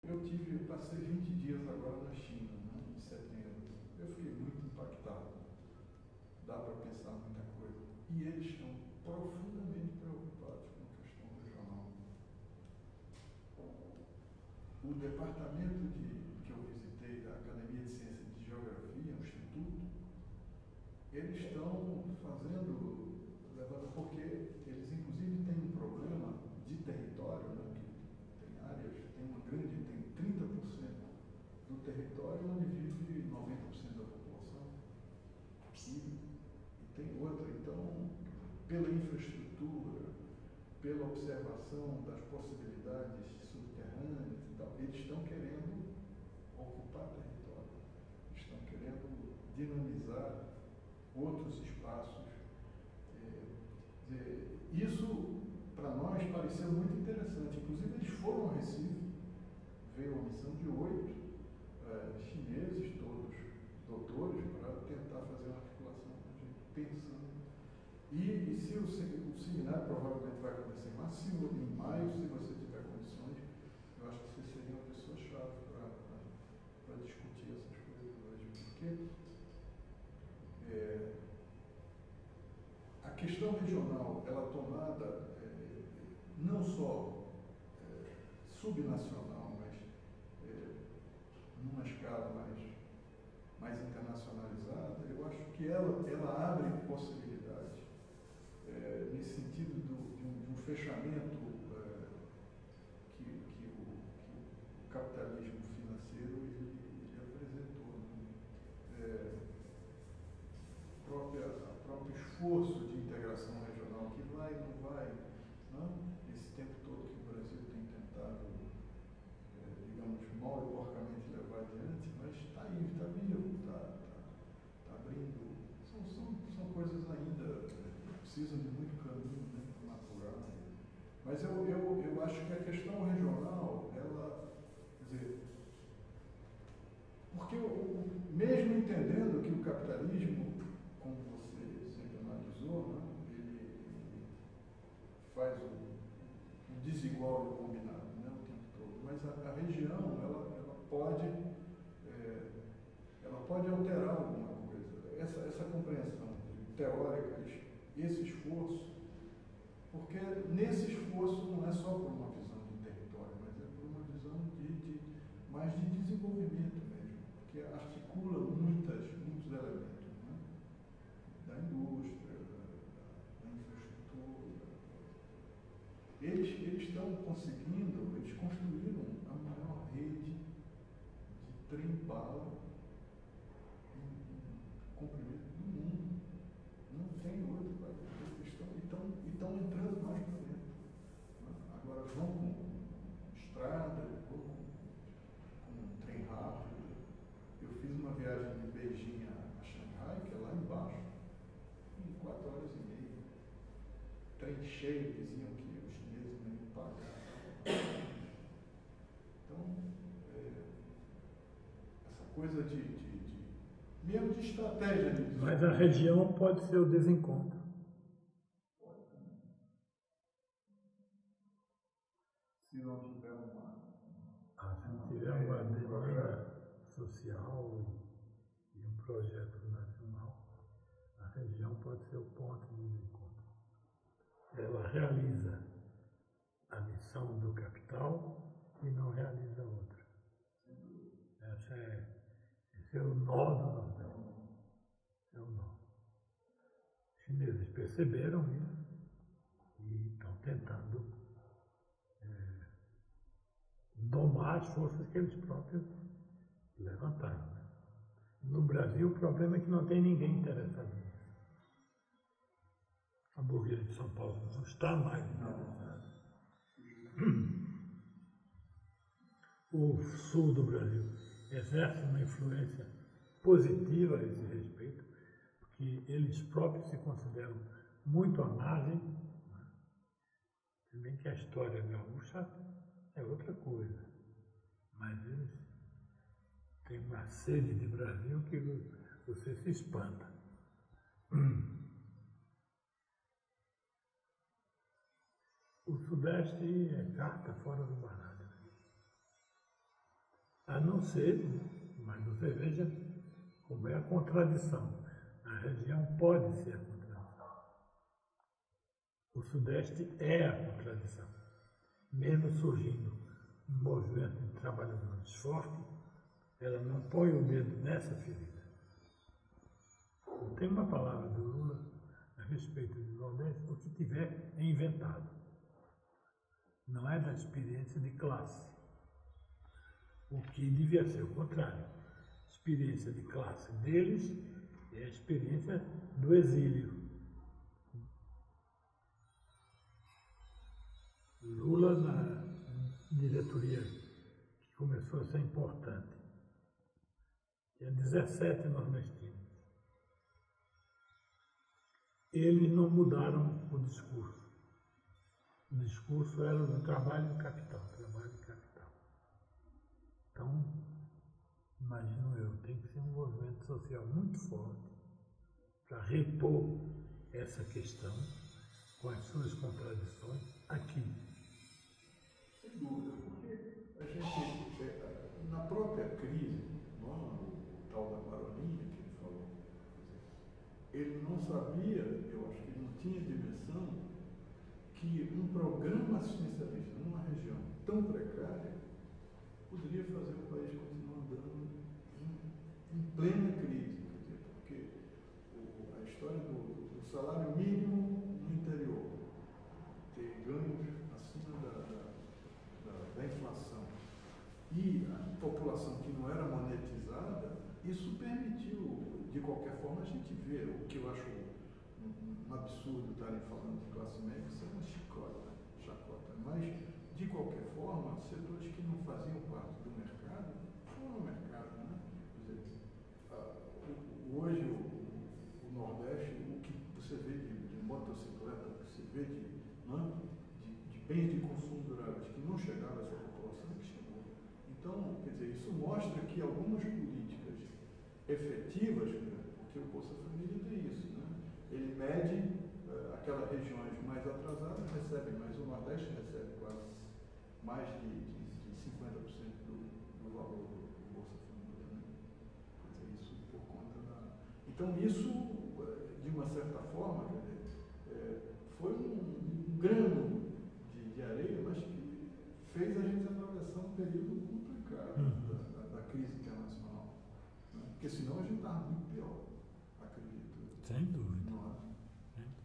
Eu passei 20 dias agora na China, né, em setembro. Eu fiquei muito impactado. Dá para pensar muita coisa. E eles estão profundamente preocupados com a questão regional. O departamento que eu visitei da Academia de Ciências de Geografia, o Instituto, eles estão levando, porque eles inclusive têm um problema de território, né, que tem áreas, tem 30% do território onde vive 90% da população. E tem outra, então, pela infraestrutura, pela observação das possibilidades subterrâneas e tal, eles estão querendo ocupar território, estão querendo dinamizar outros espaços. Isso, para nós, pareceu muito interessante. Inclusive, eles foram ao Recife, veio uma missão de 8 chineses, todos doutores, para tentar fazer uma articulação com a gente, pensando. E se o seminário provavelmente vai acontecer em maio, se você tiver condições, eu acho que você seria uma pessoa-chave para discutir essas coisas hoje. Porque a questão regional, ela tomada não só subnacional, mas numa escala mais internacionalizada, eu acho que ela abre possibilidades nesse sentido de um fechamento que o capitalismo financeiro ele apresentou. Né? O próprio esforço de integração regional que vai e não vai, né? Esse tempo todo que o Brasil tem tentado, digamos, mal e porcamente levar adiante, mas está aí, está vivo, está abrindo. São coisas ainda que precisam de muito caminho, né, para maturar. Mas eu acho que a questão regional, ela, quer dizer, porque mesmo entendendo que o capitalismo, como você sempre analisou, né, ele faz o desigual e o combinado, né, o tempo todo, mas a região, ela pode alterar alguma coisa. Essa compreensão teórica, esse esforço, porque nesse esforço não é só por uma visão de território, mas é por uma visão mais de desenvolvimento mesmo, que articula muitos elementos, né? Da indústria, da infraestrutura. Eles estão conseguindo, eles construíram a maior rede de trem-bala em comprimento do mundo. Não tem outro país. Eles estão entrando mais para dentro. Agora vão com estrada, vão com um trem rápido. Eu fiz uma viagem de Beijing a Xangai, que é lá embaixo, em 4 horas e meia. Trem cheio, diziam que os chineses não iam pagar. Então, essa coisa mesmo de estratégia. Mas a região pode ser o desencontro. Pode também. Se não tiver se não tiver uma demanda social e um projeto nacional, a região pode ser o ponto de desencontro. Ela realiza a missão do capital e não realiza outra. Esse é o nó do Nordeste. É o nó. Os chineses perceberam isso e estão tentando domar as forças que eles próprios levantaram. Né? No Brasil, o problema é que não tem ninguém interessado nisso. A burguesia de São Paulo não está mais interessada. O sul do Brasil exerce uma influência positiva a esse respeito, porque eles próprios se consideram muito à margem, né? Se bem que a história gaúcha é outra coisa, mas eles têm uma sede de Brasil que você se espanta. O Sudeste é carta fora do baralho. A não ser, mas você veja como é a contradição. A região pode ser a contradição. O Sudeste é a contradição. Mesmo surgindo um movimento de trabalhadores forte, ela não põe o dedo nessa ferida. Tem uma palavra do Lula a respeito do Nordeste, o que tiver é inventado. Não é da experiência de classe. O que devia ser o contrário. A experiência de classe deles é a experiência do exílio. Lula, na diretoria que começou a ser importante, tinha 17 nordestinos. Eles não mudaram o discurso. O discurso era do trabalho em capital, trabalho em capital. Então, imagino eu, tem que ser um movimento social muito forte para repor essa questão com as suas contradições aqui. Sem dúvida, porque a gente, na própria crise, o tal da baronia que ele falou, ele não sabia, eu acho que ele não tinha dimensão, que um programa assistencialista numa região tão precária poderia fazer o país continuar andando em plena crise. Quer dizer, porque a história do salário mínimo no interior, ter ganhos acima da inflação e a população que não era monetizada, isso permitiu, de qualquer forma, a gente ver o que eu acho um absurdo estarem falando de classe média, isso é uma chacota. Mas, de qualquer forma, setores que não faziam parte do mercado foram ao mercado. Né? Quer dizer, hoje o Nordeste, o que você vê de motocicleta, o que você vê de bens de consumo duráveis que não chegaram a essa população, que chegou. Então, quer dizer, isso mostra que algumas políticas efetivas, porque o Bolsa Família tem isso, né? Ele mede aquelas regiões mais atrasadas, recebem mais, o Nordeste recebe quase mais de 50% do valor do Bolsa Família. Né? Quer dizer, isso por conta da... Então, isso, de uma certa forma, quer dizer, foi um grano de areia, mas que fez a gente atravessar um período complicado da crise internacional. Né? Porque senão a gente estava muito pior, acredito. Sem dúvida.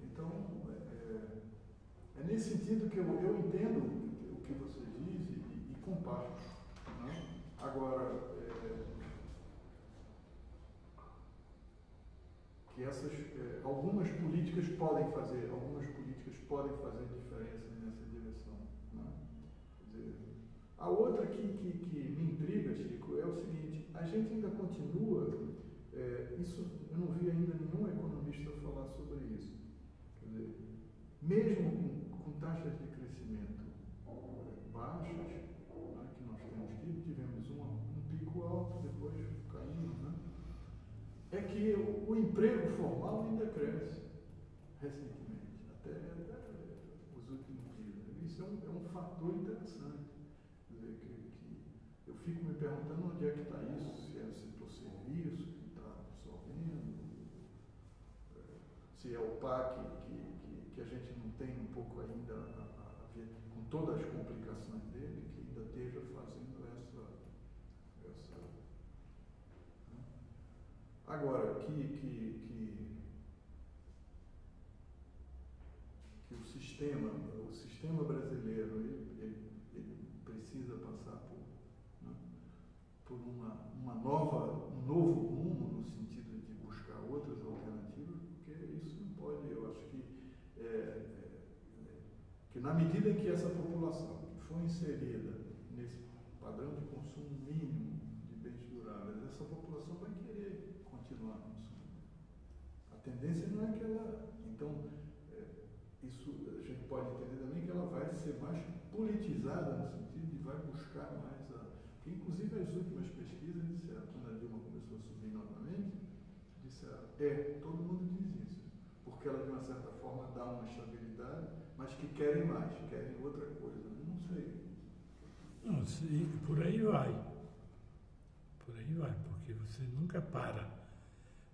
Então, é nesse sentido que eu entendo o que você diz e comparto. Né? Agora, que algumas políticas podem fazer diferença nessa direção. Né? Quer dizer, a outra que me intriga, Chico, é o seguinte: a gente ainda continua, isso eu não vi ainda nenhum economista falar sobre isso. Quer dizer, mesmo com taxas de crescimento baixas, né, que nós tivemos um pico alto, depois caindo, né, é que o emprego formal ainda cresce recentemente, até os últimos dias. Isso é um fator interessante. Quer dizer, que eu fico me perguntando onde é que está isso, se é o setor serviço que está absorvendo, se é o PAC que a gente não tem um pouco ainda a ver com todas as complicações dele, que ainda esteja fazendo essa né? Agora, que o sistema brasileiro ele precisa passar por um novo rumo, no sentido de buscar outras alternativas, porque isso não pode, eu acho que na medida em que essa população que foi inserida nesse padrão de consumo mínimo de bens duráveis, essa população vai querer continuar consumindo. A tendência não é que ela... Então, isso a gente pode entender também que ela vai ser mais politizada, no sentido de vai buscar mais porque, inclusive, as últimas pesquisas disseram, quando a Dilma começou a subir novamente, disseram, todo mundo diz isso, porque ela, de uma certa forma, dá uma estabilidade, mas que querem mais, querem outra coisa. Não sei. Não, por aí vai. por aí vai, porque você nunca para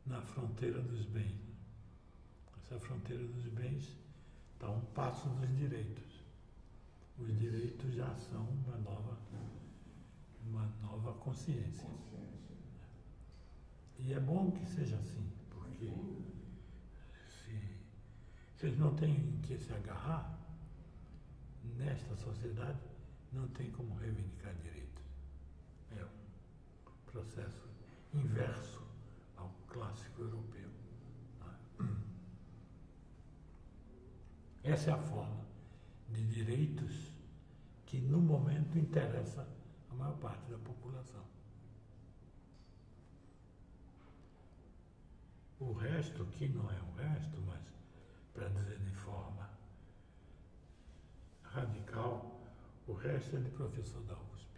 na fronteira dos bens. Essa fronteira dos bens está a um passo dos direitos. Os direitos já são uma nova consciência. E é bom que seja assim, porque se eles não têm em que se agarrar, nesta sociedade não tem como reivindicar direitos. É um processo inverso ao clássico europeu. Essa é a forma de direitos que no momento interessa a maior parte da população. O resto, que não é o resto, mas para dizer de forma radical, o resto é de professor da USP.